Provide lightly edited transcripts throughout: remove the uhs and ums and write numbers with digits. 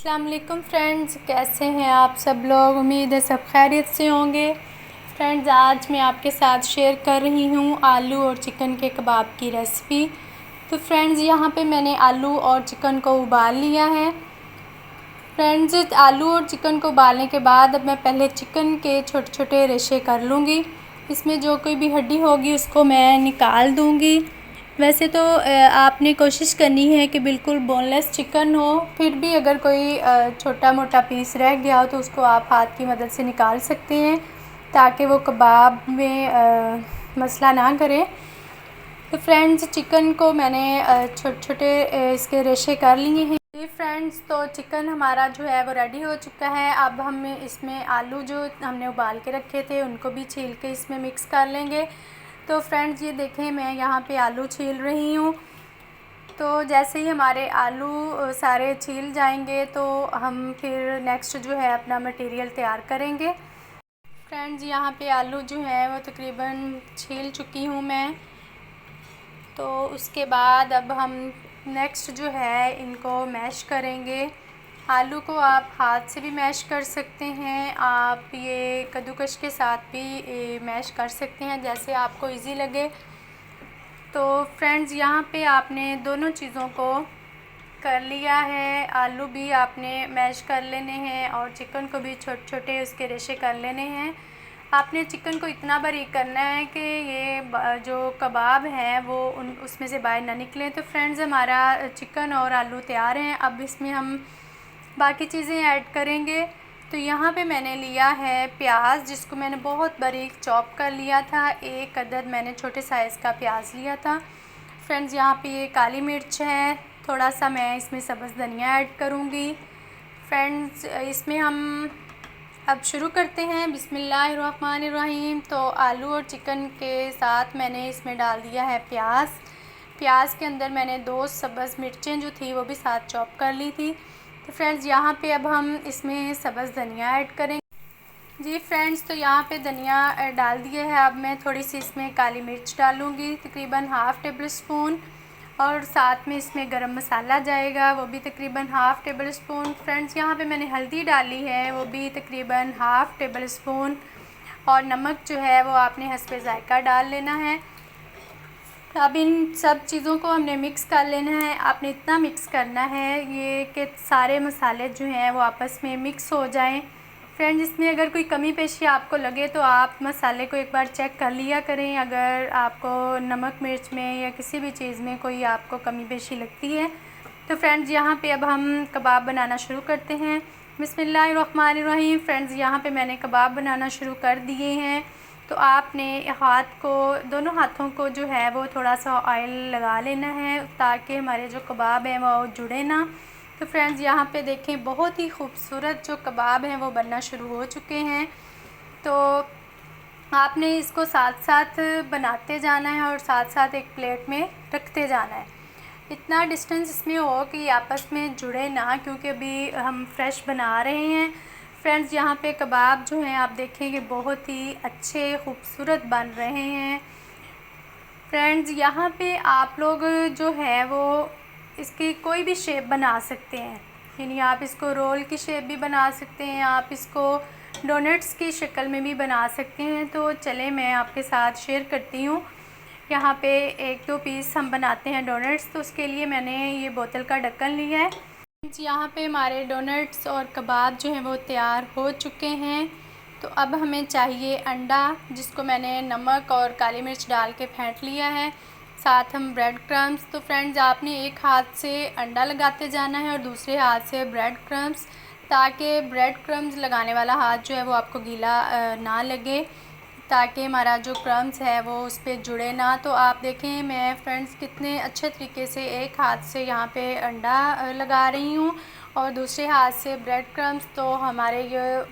अस्सलाम वालेकुम फ्रेंड्स, कैसे हैं आप सब लोग। उम्मीद है सब खैरियत से होंगे। फ्रेंड्स, आज मैं आपके साथ शेयर कर रही हूँ आलू और चिकन के कबाब की रेसिपी। तो फ्रेंड्स, यहाँ पे मैंने आलू और चिकन को उबाल लिया है। फ्रेंड्स, आलू और चिकन को उबालने के बाद अब मैं पहले चिकन के छोटे छोटे रेशे कर लूँगी। इसमें जो कोई भी हड्डी होगी उसको मैं निकाल दूँगी। वैसे तो आपने कोशिश करनी है कि बिल्कुल बोनलेस चिकन हो, फिर भी अगर कोई छोटा मोटा पीस रह गया हो तो उसको आप हाथ की मदद से निकाल सकते हैं, ताकि वो कबाब में मसला ना करे। तो फ्रेंड्स, चिकन को मैंने छोटे छोटे इसके रेशे कर लिए हैं। जी फ्रेंड्स, तो चिकन हमारा जो है वो रेडी हो चुका है। अब हम इसमें आलू जो हमने उबाल के रखे थे उनको भी छील के इसमें मिक्स कर लेंगे। तो फ्रेंड्स, ये देखें, मैं यहाँ पे आलू छील रही हूँ। तो जैसे ही हमारे आलू सारे छील जाएंगे तो हम फिर नेक्स्ट जो है अपना मटेरियल तैयार करेंगे। फ्रेंड्स, यहाँ पे आलू जो है वो तकरीबन छील चुकी हूँ मैं। तो उसके बाद अब हम नेक्स्ट जो है इनको मैश करेंगे। आलू को आप हाथ से भी मैश कर सकते हैं, आप ये कद्दूकश के साथ भी मैश कर सकते हैं, जैसे आपको इजी लगे। तो फ्रेंड्स, यहाँ पे आपने दोनों चीज़ों को कर लिया है। आलू भी आपने मैश कर लेने हैं और चिकन को भी छोटे छोटे उसके रेशे कर लेने हैं। आपने चिकन को इतना बारीक करना है कि ये जो कबाब हैं वो उसमें से बाहर ना निकलें। तो फ्रेंड्स, हमारा चिकन और आलू तैयार हैं। अब इसमें हम बाकी चीज़ें ऐड करेंगे। तो यहाँ पे मैंने लिया है प्याज, जिसको मैंने बहुत बारीक चॉप कर लिया था। एक अदद मैंने छोटे साइज़ का प्याज लिया था। फ्रेंड्स, यहाँ पे ये काली मिर्च है, थोड़ा सा मैं इसमें सब्ज़ धनिया ऐड करूँगी। फ्रेंड्स, इसमें हम अब शुरू करते हैं। बिस्मिल्लाहिर्रहमानिर्रहीम। तो आलू और चिकन के साथ मैंने इसमें डाल दिया है प्याज। प्याज के अंदर मैंने 2 सब्ज़ मिर्चें जो थी वो भी साथ चॉप कर ली थी। तो फ्रेंड्स, यहाँ पे अब हम इसमें सब्ज़ धनिया ऐड करेंगे। जी फ्रेंड्स, तो यहाँ पे धनिया डाल दिया है। अब मैं थोड़ी सी इसमें काली मिर्च डालूँगी, तकरीबन हाफ़ टेबल स्पून, और साथ में इसमें गरम मसाला जाएगा, वो भी तकरीबन हाफ़ टेबल स्पून। फ्रेंड्स, यहाँ पे मैंने हल्दी डाली है, वो भी तकरीबन हाफ़ टेबल स्पून, और नमक जो है वो आपने हस्बे ज़ायक़ा डाल लेना है। अब इन सब चीज़ों को हमने मिक्स कर लेना है। आपने इतना मिक्स करना है ये कि सारे मसाले जो हैं वो आपस में मिक्स हो जाएं। फ्रेंड्स, इसमें अगर कोई कमी पेशी आपको लगे तो आप मसाले को एक बार चेक कर लिया करें, अगर आपको नमक मिर्च में या किसी भी चीज़ में कोई आपको कमी पेशी लगती है। तो फ्रेंड्स, यहाँ पे अब हम कबाब बनाना शुरू करते हैं। बिस्मिल्लाहिर्रहमानिर्रहीम। फ्रेंड्स, यहाँ पे मैंने कबाब बनाना शुरू कर दिए हैं। तो आपने दोनों हाथों को जो है वो थोड़ा सा ऑयल लगा लेना है, ताकि हमारे जो कबाब हैं वो जुड़े ना। तो फ्रेंड्स, यहाँ पे देखें, बहुत ही खूबसूरत जो कबाब हैं वो बनना शुरू हो चुके हैं। तो आपने इसको साथ साथ बनाते जाना है और साथ साथ एक प्लेट में रखते जाना है। इतना डिस्टेंस इसमें हो कि आपस में जुड़े ना, क्योंकि अभी हम फ्रेश बना रहे हैं। फ्रेंड्स, यहाँ पे कबाब जो हैं आप देखेंगे बहुत ही अच्छे खूबसूरत बन रहे हैं। फ्रेंड्स, यहाँ पे आप लोग जो है वो इसकी कोई भी शेप बना सकते हैं, यानी आप इसको रोल की शेप भी बना सकते हैं, आप इसको डोनट्स की शक्ल में भी बना सकते हैं। तो चले मैं आपके साथ शेयर करती हूँ। यहाँ पे 1-2 पीस हम बनाते हैं डोनट्स। तो उसके लिए मैंने ये बोतल का ढक्कन लिया है। यहाँ पे हमारे डोनट्स और कबाब जो हैं वो तैयार हो चुके हैं। तो अब हमें चाहिए अंडा, जिसको मैंने नमक और काली मिर्च डाल के फेंट लिया है। साथ हम ब्रेड क्रम्स। तो फ्रेंड्स, आपने एक हाथ से अंडा लगाते जाना है और दूसरे हाथ से ब्रेड क्रम्स, ताकि ब्रेड क्रम्स लगाने वाला हाथ जो है वो आपको गीला ना लगे, ताकि हमारा जो क्रम्स है वो उस पर जुड़े ना। तो आप देखें मैं फ्रेंड्स कितने अच्छे तरीके से एक हाथ से यहाँ पे अंडा लगा रही हूँ और दूसरे हाथ से ब्रेड क्रम्स। तो हमारे ये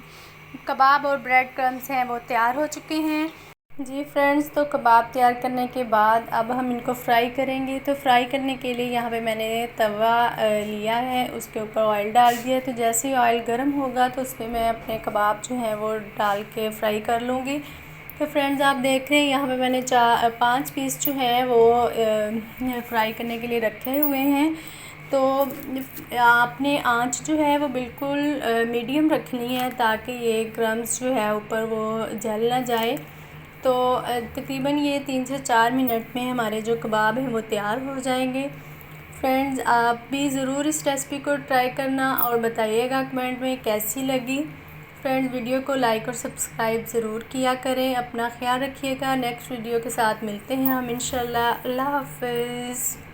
कबाब और ब्रेड क्रम्स हैं वो तैयार हो चुके हैं। जी फ्रेंड्स, तो कबाब तैयार करने के बाद अब हम इनको फ्राई करेंगे। तो फ्राई करने के लिए यहाँ पे मैंने तवा लिया है, उसके ऊपर ऑयल डाल दिया। तो जैसे ही ऑयल गर्म होगा तो उसमें मैं अपने कबाब जो हैं वो डाल के फ्राई कर लूँगी। तो फ्रेंड्स, आप देख रहे हैं यहाँ पे मैंने 5 पीस जो हैं वो फ्राई करने के लिए रखे हुए हैं। तो आपने आंच जो है वो बिल्कुल मीडियम रखनी है ताकि ये क्रम्स जो है ऊपर वो जल ना जाए। तो तकरीबन ये 3 से 4 मिनट में हमारे जो कबाब हैं वो तैयार हो जाएंगे। फ्रेंड्स, आप भी ज़रूर इस रेसिपी को ट्राई करना और बताइएगा कमेंट में कैसी लगी। फ्रेंड्स, वीडियो को लाइक और सब्सक्राइब ज़रूर किया करें। अपना ख्याल रखिएगा। नेक्स्ट वीडियो के साथ मिलते हैं हम इंशाल्लाह। अल्लाह हाफ़िज़।